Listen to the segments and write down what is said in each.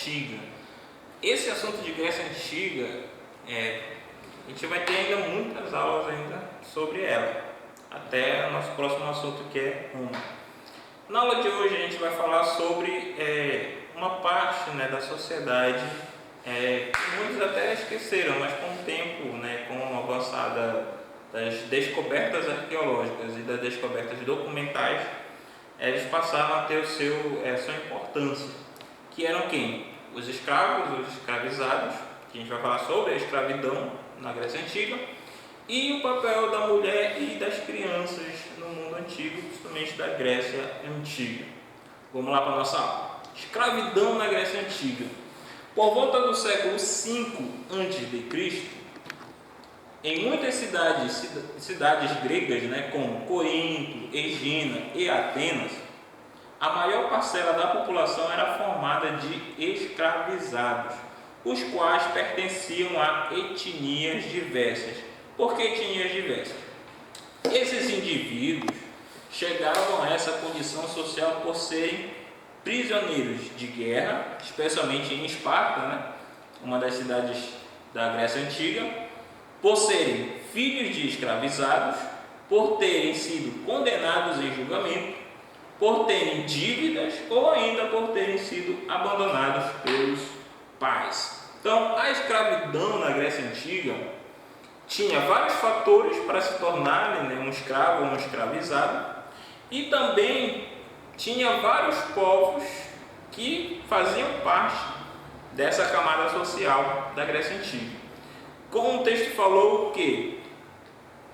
Antiga. Esse assunto de Grécia Antiga, a gente vai ter ainda muitas aulas ainda sobre ela, até o nosso próximo assunto, que é Roma. Na aula de hoje a gente vai falar sobre uma parte, né, da sociedade que muitos até esqueceram, mas com o tempo, né, com a avançada das descobertas arqueológicas e das descobertas documentais, eles passaram a ter sua importância, que eram quem? Os escravos, os escravizados, que a gente vai falar sobre a escravidão na Grécia Antiga, e o papel da mulher e das crianças no mundo antigo, principalmente da Grécia Antiga. Vamos lá para a nossa aula. Escravidão na Grécia Antiga. Por volta do século V a.C., em muitas cidades gregas, né, como Corinto, Egina e Atenas, a maior parcela da população era formada de escravizados, os quais pertenciam a etnias diversas. Por que etnias diversas? Esses indivíduos chegavam a essa condição social por serem prisioneiros de guerra, especialmente em Esparta, né, uma das cidades da Grécia Antiga, por serem filhos de escravizados, por terem sido condenados em julgamento, por terem dívidas ou ainda por terem sido abandonados pelos pais. Então, a escravidão na Grécia Antiga tinha vários fatores para se tornarem, né, um escravo ou um escravizado, e também tinha vários povos que faziam parte dessa camada social da Grécia Antiga. Como o texto falou que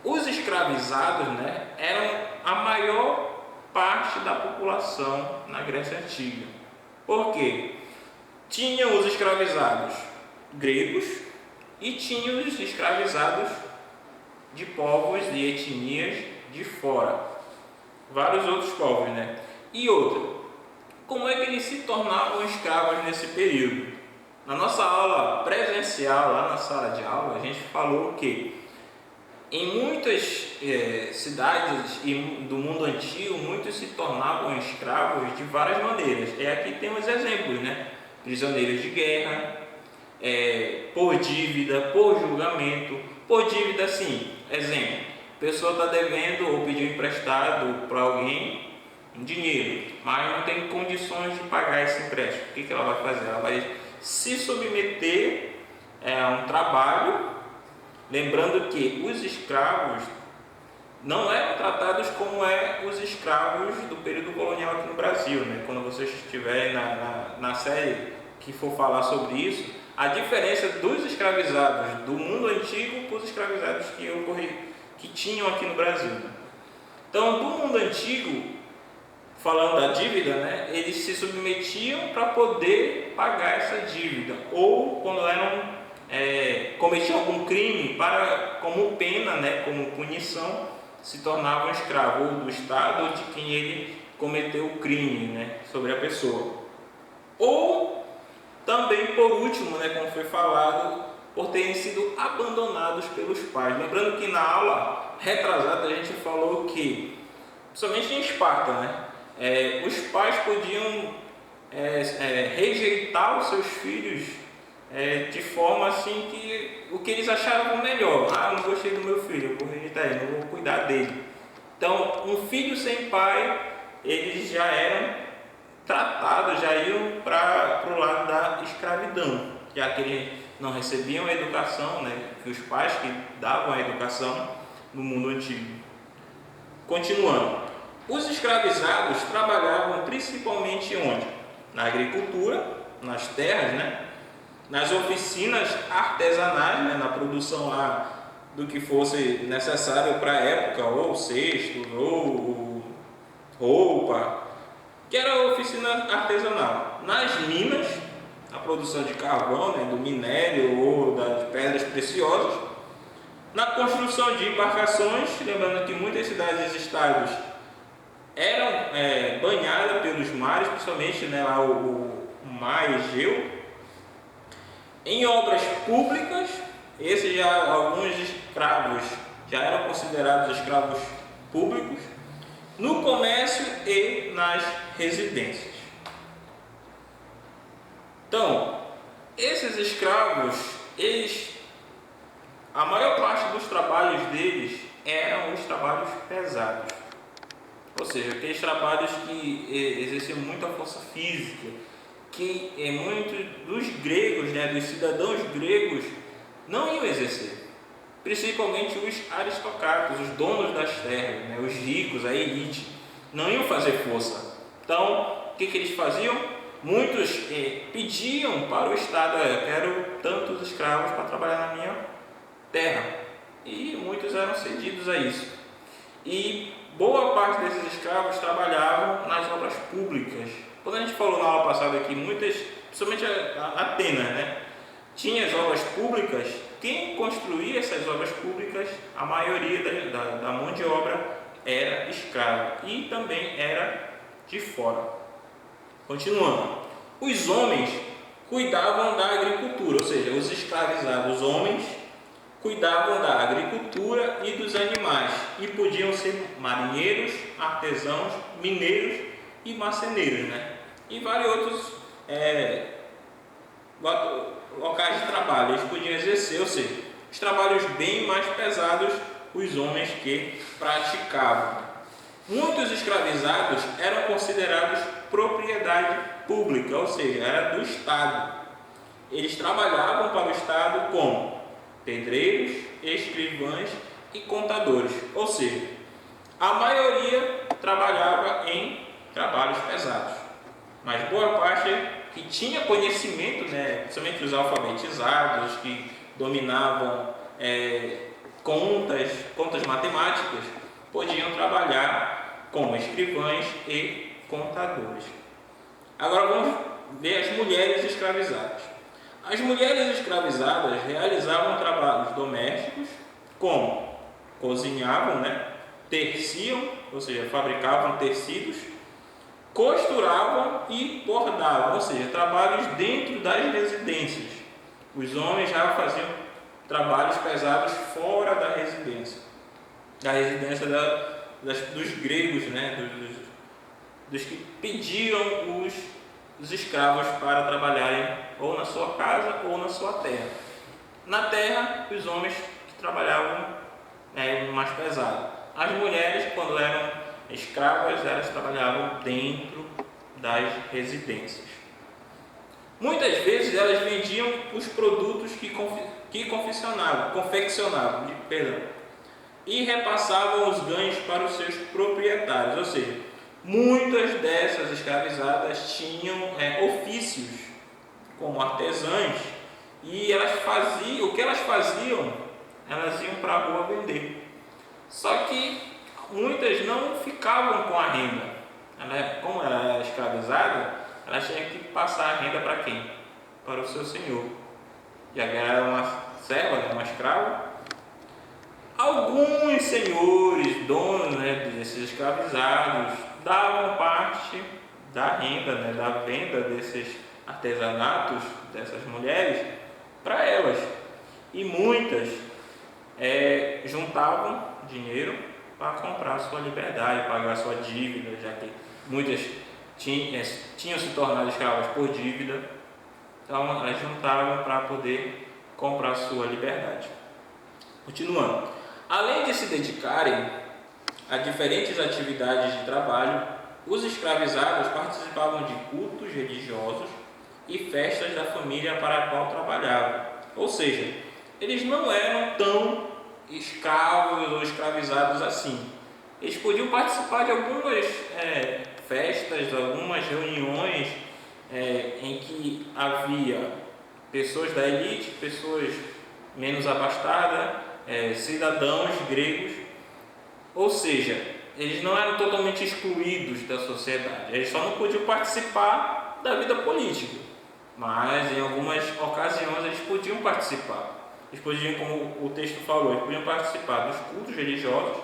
os escravizados, né, eram a maior parte da população na Grécia Antiga. Por quê? Tinham os escravizados gregos e tinham os escravizados de povos e etnias de fora. Vários outros povos, né? E outra, como é que eles se tornavam escravos nesse período? Na nossa aula presencial, lá na sala de aula, a gente falou que em muitas cidades do mundo antigo, muitos se tornavam escravos de várias maneiras. Aqui tem uns exemplos, né? Prisioneiros de guerra, por dívida, por julgamento. Por dívida, sim, exemplo, a pessoa está devendo ou pediu emprestado para alguém um dinheiro, mas não tem condições de pagar esse empréstimo. O que ela vai fazer? Ela vai se submeter a um trabalho, lembrando que os escravos não eram tratados como os escravos do período colonial aqui no Brasil, né? Quando vocês estiverem na série que for falar sobre isso, a diferença dos escravizados do mundo antigo para os escravizados que tinham aqui no Brasil. Então, do mundo antigo, falando da dívida, né, eles se submetiam para poder pagar essa dívida, ou quando cometiam algum crime, como pena, né, como punição, se tornavam escravos ou do Estado ou de quem ele cometeu o crime, né, sobre a pessoa. Ou também, por último, né, como foi falado, por terem sido abandonados pelos pais. Lembrando que na aula retrasada a gente falou que, somente em Esparta, né, os pais podiam rejeitar os seus filhos de forma assim que o que eles achavam melhor. Eu não gostei do meu filho, eu vou rejeitar ele, não vou cuidar dele. Então, um filho sem pai, eles já eram tratados, já iam para o lado da escravidão, já que eles não recebiam a educação, né, que os pais que davam a educação no mundo antigo. Continuando. Os escravizados trabalhavam principalmente onde? Na agricultura, nas terras, né? Nas oficinas artesanais, né? Na produção lá do que fosse necessário para a época, ou cesto, ou roupa, que era a oficina artesanal. Nas minas, a produção de carvão, né? Do minério ou das pedras preciosas. Na construção de embarcações, lembrando que muitas cidades e estados eram banhadas pelos mares, principalmente, né, lá o mar Egeu. Em obras públicas, alguns escravos já eram considerados escravos públicos. No comércio e nas residências. Então, esses escravos, a maior parte dos trabalhos deles eram os trabalhos pesados, ou seja, aqueles trabalhos que exerciam muita força física, que muitos dos gregos, dos cidadãos gregos, não iam exercer, principalmente os aristocratas, os donos das terras, os ricos, a elite, não iam fazer força. Então, o que eles faziam? Muitos pediam para o Estado: eu quero tantos escravos para trabalhar na minha terra, e muitos eram cedidos a isso. E boa parte desses escravos trabalhavam nas obras públicas. Quando a gente falou na aula passada aqui, principalmente Atenas, tinha as obras públicas. Quem construía essas obras públicas, a maioria da mão de obra era escrava e também era de fora. Continuando, os homens cuidavam da agricultura, ou seja, os escravizados homens cuidavam da agricultura e dos animais, e podiam ser marinheiros, artesãos, mineiros e marceneiros, e vários outros locais de trabalho eles podiam exercer, ou seja, os trabalhos bem mais pesados os homens que praticavam. Muitos escravizados eram considerados propriedade pública, ou seja, era do Estado. Eles trabalhavam para o Estado como pedreiros, escrivães e contadores, ou seja, a maioria trabalhava em trabalhos pesados, mas boa parte que tinha conhecimento, principalmente os alfabetizados, que dominavam contas matemáticas, podiam trabalhar como escrivães e contadores. Agora vamos ver as mulheres escravizadas. As mulheres escravizadas realizavam trabalhos domésticos, como cozinhavam, teciam, ou seja, fabricavam tecidos, costuravam e bordavam, ou seja, trabalhos dentro das residências. Os homens já faziam trabalhos pesados fora da residência dos gregos, dos que pediam os escravos para trabalharem ou na sua casa ou na sua terra. Na terra, os homens que trabalhavam mais pesado. As mulheres, quando eram escravas, elas trabalhavam dentro das residências. Muitas vezes elas vendiam os produtos que confeccionavam, e repassavam os ganhos para os seus proprietários, ou seja, muitas dessas escravizadas tinham ofícios como artesãs, e o que elas faziam, elas iam para a rua vender. Só que muitas não ficavam com a renda. Como ela era escravizada, ela tinha que passar a renda para quem? Para o seu senhor. Já que ela era uma serva, uma escrava. Alguns senhores, donos desses escravizados, davam parte da renda, da venda desses artesanatos, dessas mulheres, para elas. E muitas juntavam dinheiro para comprar sua liberdade, pagar sua dívida, já que muitas tinham se tornado escravas por dívida. Então elas juntavam para poder comprar sua liberdade. Continuando, além de se dedicarem a diferentes atividades de trabalho, os escravizados participavam de cultos religiosos e festas da família para a qual trabalhavam. Ou seja, eles não eram tão escravos ou escravizados assim. Eles podiam participar de algumas festas, algumas reuniões em que havia pessoas da elite, pessoas menos abastadas, cidadãos gregos, ou seja, eles não eram totalmente excluídos da sociedade, eles só não podiam participar da vida política, mas em algumas ocasiões eles podiam participar. Eles podiam, como o texto falou, eles podiam participar dos cultos religiosos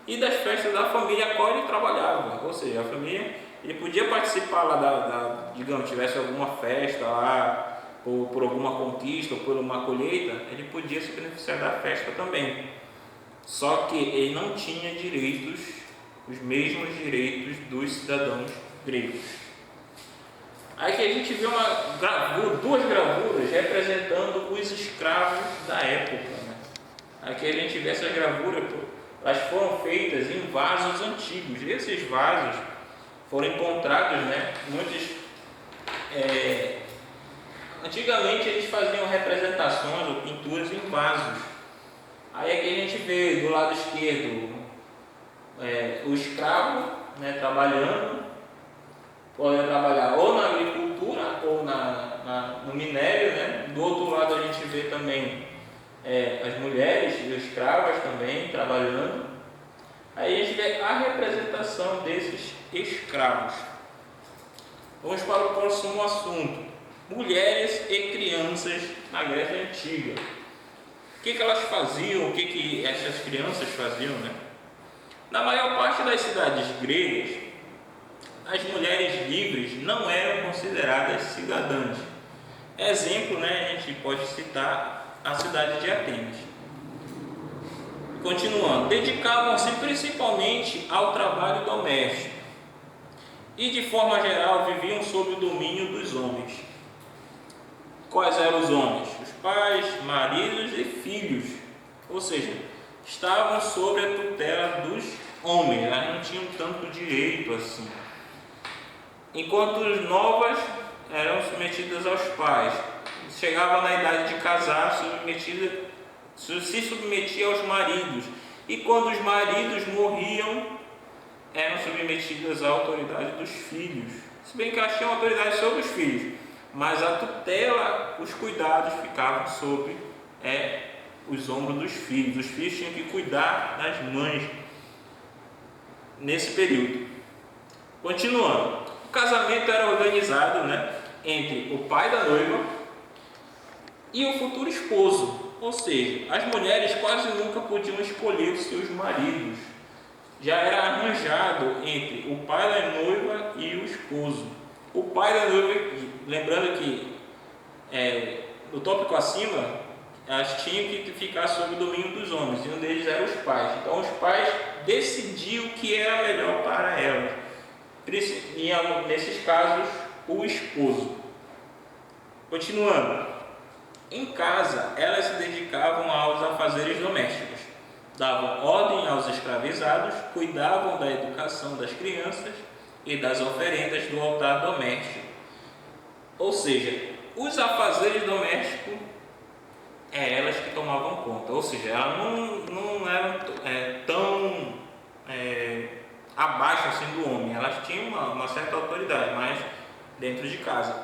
e das festas da família a qual ele trabalhava, ou seja, a família, ele podia participar lá digamos, tivesse alguma festa lá, por alguma conquista ou por uma colheita, ele podia se beneficiar da festa também. Só que ele não tinha os mesmos direitos dos cidadãos gregos. Aí que a gente vê duas gravuras representando os escravos da época, né? Aqui a gente vê essas gravuras, elas foram feitas em vasos antigos. Esses vasos foram encontrados, né? Antigamente eles faziam representações ou pinturas em vasos. Aí aqui a gente vê do lado esquerdo o escravo, né, podendo trabalhar ou na agricultura ou no minério, né? Do outro lado a gente vê também as mulheres e os escravos também trabalhando. Aí a gente vê a representação desses escravos. Vamos para o próximo assunto: mulheres e crianças na Grécia Antiga. O que elas faziam? O que essas crianças faziam, né? Na maior parte das cidades gregas, as mulheres livres não eram consideradas cidadãs. Exemplo, né, a gente pode citar a cidade de Atenas. Continuando, dedicavam-se principalmente ao trabalho doméstico e, de forma geral, viviam sob o domínio dos homens. Quais eram os homens? Os pais, maridos e filhos, ou seja, estavam sob a tutela dos homens, elas não tinham tanto direito assim. Enquanto as novas eram submetidas aos pais, chegava na idade de casar, se submetia aos maridos, e quando os maridos morriam, eram submetidas à autoridade dos filhos. Se bem que elas tinham autoridade sobre os filhos, mas a tutela, os cuidados ficavam sobre os ombros dos filhos. Os filhos tinham que cuidar das mães nesse período. Continuando, o casamento era organizado, né, entre o pai da noiva e o futuro esposo, ou seja, as mulheres quase nunca podiam escolher os seus maridos. Já era arranjado entre o pai da noiva e o esposo. O pai da noiva, lembrando que no tópico acima, elas tinham que ficar sob o domínio dos homens, e um deles era os pais. Então os pais decidiam o que era melhor para elas. E nesses casos, o esposo. Continuando, em casa elas se dedicavam aos afazeres domésticos, davam ordem aos escravizados, cuidavam da educação das crianças e das oferendas do altar doméstico. Ou seja, os afazeres domésticos elas que tomavam conta, ou seja, elas não eram tão abaixo assim do homem, elas tinham uma certa autoridade, mas dentro de casa.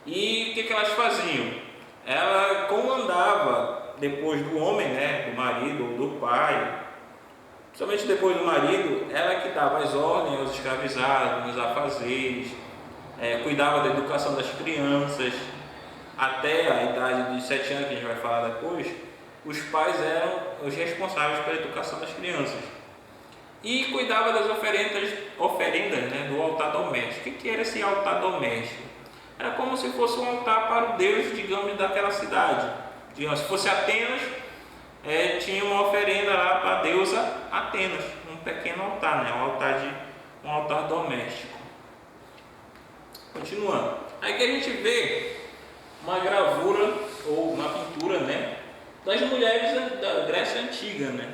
E o que elas faziam? Ela comandava depois do homem, né, do marido ou do pai, somente depois do marido, ela que dava as ordens aos escravizados, nos afazeres, cuidava da educação das crianças. Até a idade de 7 anos, que a gente vai falar depois, os pais eram os responsáveis pela educação das crianças. E cuidava das oferendas, né, do altar doméstico. O que era esse altar doméstico? Era como se fosse um altar para o deus, digamos, daquela cidade. Digamos, se fosse Atenas, tinha uma oferenda lá para a deusa Atenas, um pequeno altar, né, um altar doméstico. Continuando, aí que a gente vê uma gravura ou uma pintura, né, das mulheres da Grécia Antiga, né?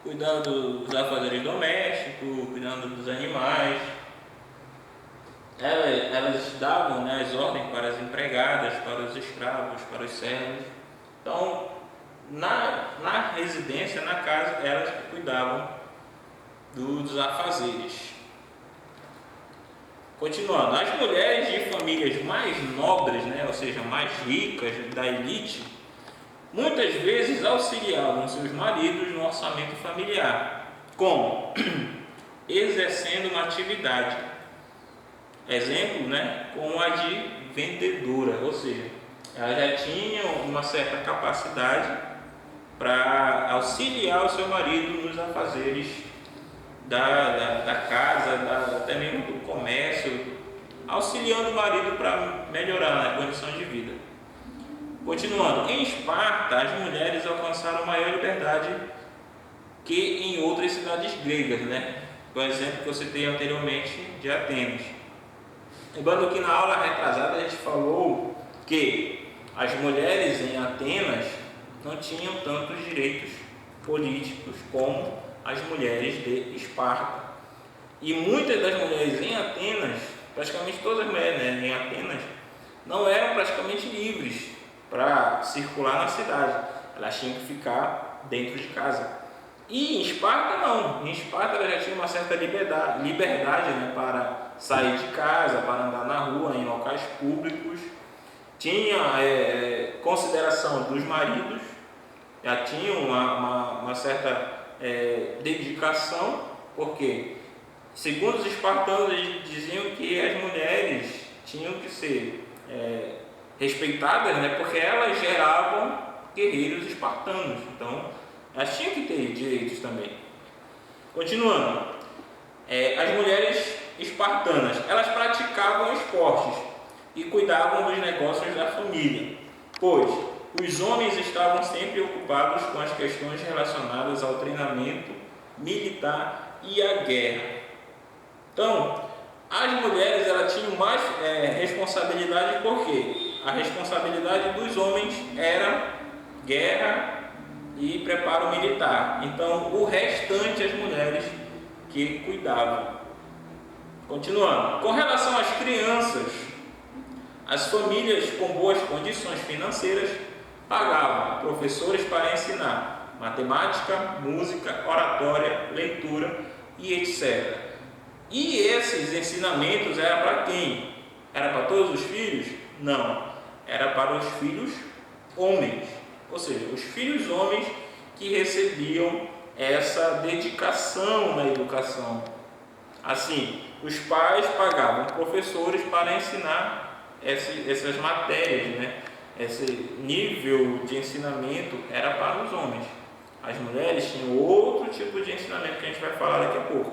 Cuidando dos afazeres domésticos, cuidando dos animais. Elas davam, né, as ordens para as empregadas, para os escravos, para os servos. Então, na residência, na casa, elas cuidavam dos afazeres. Continuando, as mulheres de famílias mais nobres, né, ou seja, mais ricas, da elite, muitas vezes auxiliavam seus maridos no orçamento familiar, como exercendo uma atividade, exemplo, né, como a de vendedora, ou seja, elas já tinham uma certa capacidade para auxiliar o seu marido nos afazeres da casa, até mesmo do comércio, auxiliando o marido para melhorar, né, a condição de vida. Continuando, em Esparta, as mulheres alcançaram maior liberdade que em outras cidades gregas, né? Por exemplo, que eu citei anteriormente de Atenas. Lembrando que na aula retrasada a gente falou que as mulheres em Atenas não tinham tantos direitos políticos como as mulheres de Esparta. E muitas das mulheres em Atenas, praticamente todas as mulheres, né, em Atenas, não eram praticamente livres para circular na cidade. Elas tinham que ficar dentro de casa. E em Esparta não. Em Esparta ela já tinha uma certa liberdade, né, para sair de casa, para andar na rua, em locais públicos. Tinha consideração dos maridos, já tinha uma certa dedicação, porque segundo os espartanos eles diziam que as mulheres tinham que ser respeitadas, né, porque elas geravam guerreiros espartanos. Então elas tinham que ter direitos também. Continuando, as mulheres espartanas, elas praticavam esportes e cuidavam dos negócios da família, pois os homens estavam sempre ocupados com as questões relacionadas ao treinamento militar e à guerra. Então, as mulheres elas tinham mais responsabilidade, porque a responsabilidade dos homens era guerra e preparo militar. Então, o restante as mulheres que cuidavam. Continuando, com relação às crianças, as famílias com boas condições financeiras pagavam professores para ensinar matemática, música, oratória, leitura e etc. E esses ensinamentos eram para quem? Era para todos os filhos? Não, era para os filhos homens, ou seja, os filhos homens que recebiam essa dedicação na educação. Assim, os pais pagavam professores para ensinar essas matérias, né? Esse nível de ensinamento era para os homens. As mulheres tinham outro tipo de ensinamento que a gente vai falar daqui a pouco.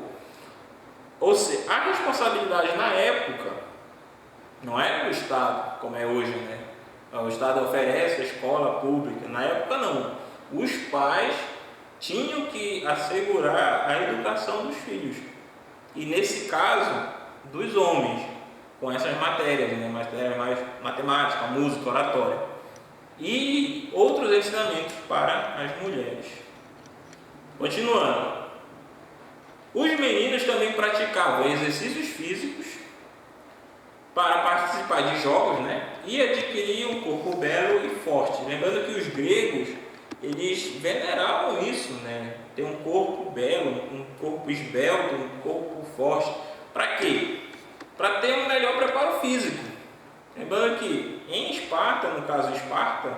Ou seja, a responsabilidade na época não era do Estado, como é hoje, né? O Estado oferece a escola pública. Na época não. Os pais tinham que assegurar a educação dos filhos. E nesse caso, dos homens, com essas matérias, né? Matérias mais matemática, música, oratória. E outros ensinamentos para as mulheres. Continuando. Os meninos também praticavam exercícios físicos para participar de jogos, né? E adquiriam um corpo belo e forte. Lembrando que os gregos, eles veneravam isso, né? Ter um corpo belo, um corpo esbelto, um corpo forte. Para quê? Para ter um melhor preparo físico. Lembrando que em Esparta, no caso Esparta,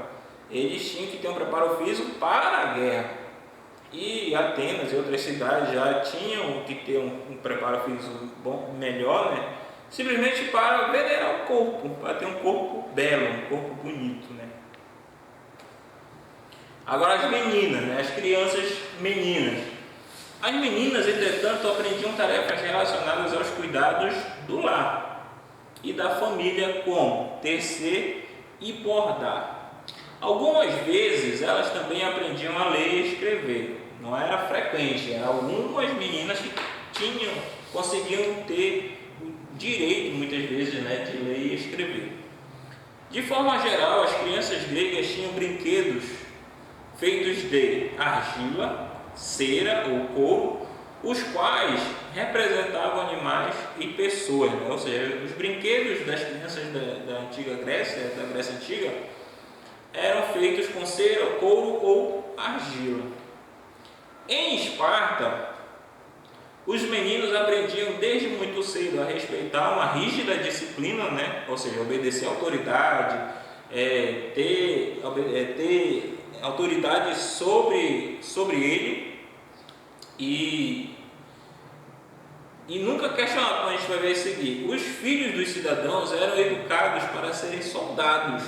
eles tinham que ter um preparo físico para a guerra. E Atenas e outras cidades já tinham que ter um preparo físico melhor, né? Simplesmente para venerar o corpo, para ter um corpo belo, um corpo bonito, né? Agora as meninas, né? As crianças meninas. As meninas, entretanto, aprendiam tarefas relacionadas aos cuidados do lar e da família, como tecer e bordar. Algumas vezes elas também aprendiam a ler e escrever. Não era frequente, eram algumas meninas que conseguiam ter o direito, muitas vezes, né, de ler e escrever. De forma geral, as crianças gregas tinham brinquedos feitos de argila, cera ou couro, os quais representavam animais e pessoas, né? Ou seja, os brinquedos das crianças da antiga Grécia, da Grécia Antiga, eram feitos com cera, couro ou argila. Em Esparta, os meninos aprendiam desde muito cedo a respeitar uma rígida disciplina, né? Ou seja, obedecer à autoridade, ter autoridade sobre ele e nunca questionar, como a gente vai ver a seguir. Os filhos dos cidadãos eram educados para serem soldados,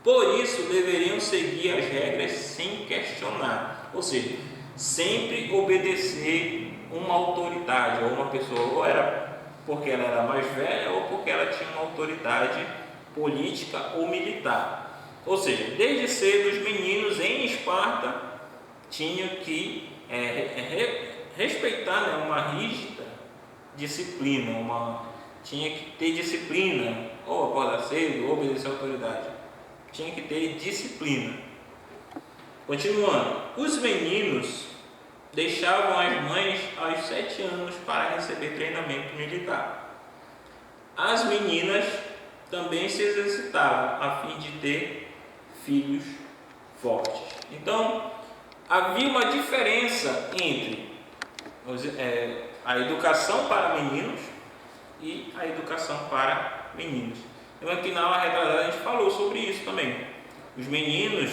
por isso deveriam seguir as regras sem questionar, ou seja, sempre obedecer uma autoridade ou uma pessoa, ou era porque ela era mais velha ou porque ela tinha uma autoridade política ou militar. Ou seja, desde cedo os meninos em Esparta tinham que respeitar, né, uma rígida disciplina, tinha que ter disciplina, ou acordar cedo, ou obedecer a autoridade. Tinha que ter disciplina. Continuando, os meninos deixavam as mães aos 7 anos para receber treinamento militar. As meninas também se exercitavam a fim de ter filhos fortes. Então, havia uma diferença entre a educação para meninos e a educação para meninas. Lembra que na aula retrasada a gente falou sobre isso também. Os meninos,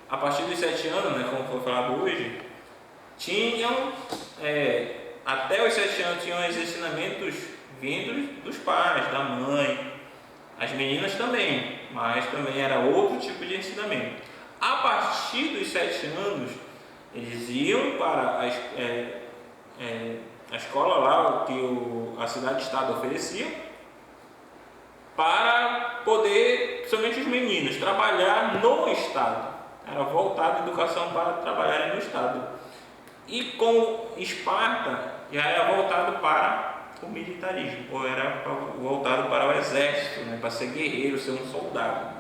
a partir dos 7 anos, né, como foi falado hoje, tinham, até os 7 anos, tinham os ensinamentos vindos dos pais, da mãe. As meninas também, mas também era outro tipo de ensinamento. A partir dos 7 anos, eles iam para a escola lá que a cidade-estado oferecia, para poder, principalmente os meninos, trabalhar no estado. Era voltada a educação para trabalharem no estado. E com Esparta já era voltado para o militarismo, ou era voltado para o exército, né, para ser guerreiro, ser um soldado.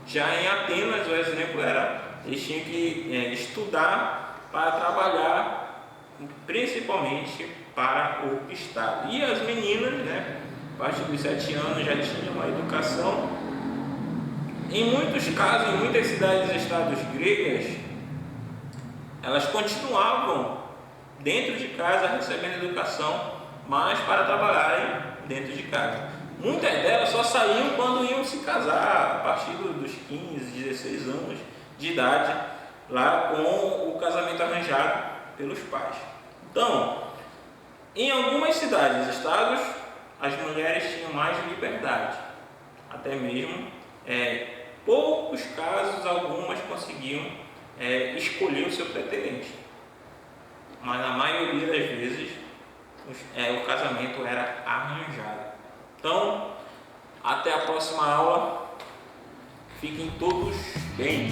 Já em Atenas, o exemplo era, eles tinham que estudar para trabalhar, principalmente para o estado. E as meninas, né, a partir dos 7 anos já tinham uma educação. Em muitos casos, em muitas cidades e estados gregas, elas continuavam dentro de casa recebendo educação, mas para trabalharem dentro de casa. Muitas delas só saíam quando iam se casar, a partir dos 15, 16 anos de idade, lá com o casamento arranjado pelos pais. Então, em algumas cidades e estados, as mulheres tinham mais liberdade, até mesmo poucos casos, algumas conseguiam escolher o seu pretendente, mas na maioria das vezes o casamento era arranjado. Então, até a próxima aula, fiquem todos bem.